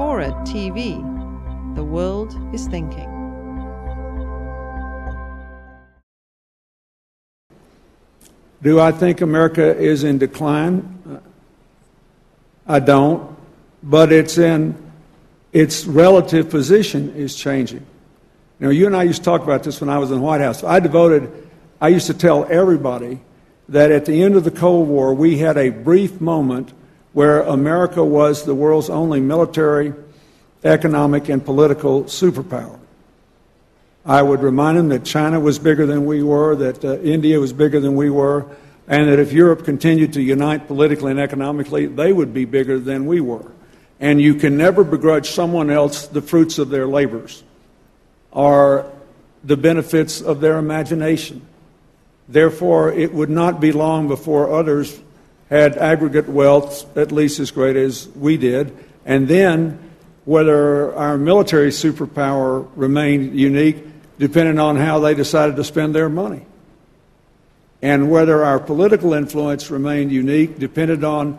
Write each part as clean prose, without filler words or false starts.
FORA.tv. The world is thinking. Do I think America is in decline? I don't, but its relative position is changing. Now, you and I used to talk about this when I was in the White House. I used to tell everybody that at the end of the Cold War, we had a brief moment where America was the world's only military, economic, and political superpower. I would remind them that China was bigger than we were, that India was bigger than we were, and that if Europe continued to unite politically and economically, they would be bigger than we were. And you can never begrudge someone else the fruits of their labors or the benefits of their imagination. Therefore, it would not be long before others had aggregate wealth at least as great as we did. And then, whether our military superpower remained unique depended on how they decided to spend their money. And whether our political influence remained unique depended on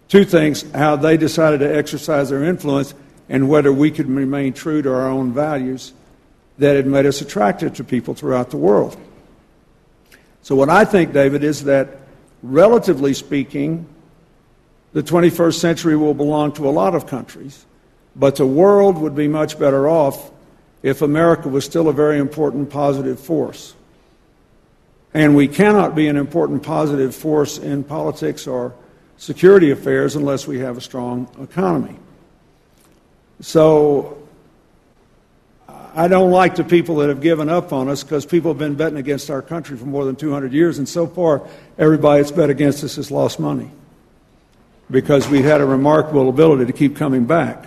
two things: how they decided to exercise their influence and whether we could remain true to our own values that had made us attractive to people throughout the world. So what I think, David, is that, relatively speaking, the 21st century will belong to a lot of countries, but the world would be much better off if America was still a very important positive force. And we cannot be an important positive force in politics or security affairs unless we have a strong economy. So I don't like the people that have given up on us, because people have been betting against our country for more than 200 years, and so far everybody that's bet against us has lost money because we've had a remarkable ability to keep coming back.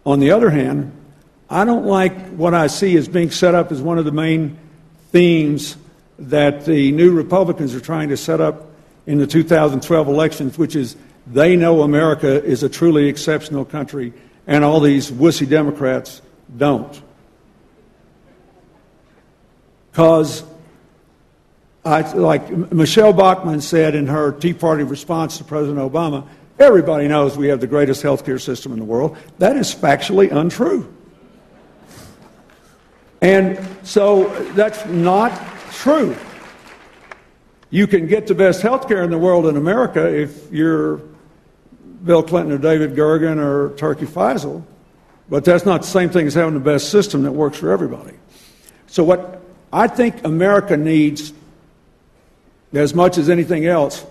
On the other hand, I don't like what I see as being set up as one of the main themes that the new Republicans are trying to set up in the 2012 elections, which is they know America is a truly exceptional country and all these wussy Democrats don't. Because, like Michele Bachmann said in her Tea Party response to President Obama, everybody knows we have the greatest health care system in the world. That is factually untrue. And so that's not true. You can get the best health care in the world in America if you're Bill Clinton or David Gergen or Turkey Faisal, but that's not the same thing as having the best system that works for everybody. So what I think America needs, as much as anything else,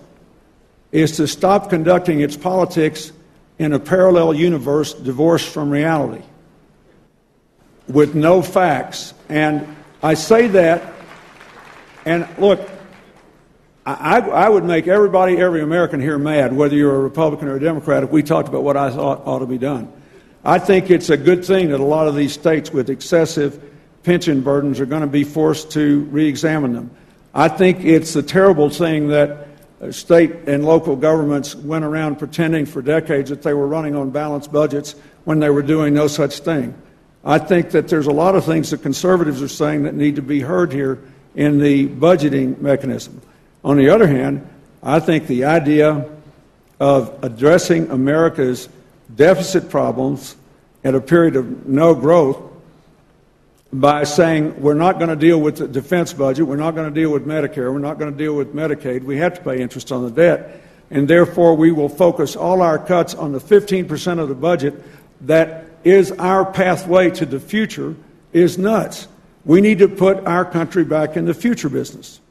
is to stop conducting its politics in a parallel universe divorced from reality, with no facts. And I say that, and look, I would make every American here mad, whether you're a Republican or a Democrat, if we talked about what I thought ought to be done. I think it's a good thing that a lot of these states with excessive pension burdens are going to be forced to re-examine them. I think it's a terrible thing that state and local governments went around pretending for decades that they were running on balanced budgets when they were doing no such thing. I think that there's a lot of things that conservatives are saying that need to be heard here in the budgeting mechanism. On the other hand, I think the idea of addressing America's deficit problems at a period of no growth by saying we're not going to deal with the defense budget, we're not going to deal with Medicare, we're not going to deal with Medicaid, we have to pay interest on the debt, and therefore we will focus all our cuts on the 15% of the budget that is our pathway to the future, is nuts. We need to put our country back in the future business.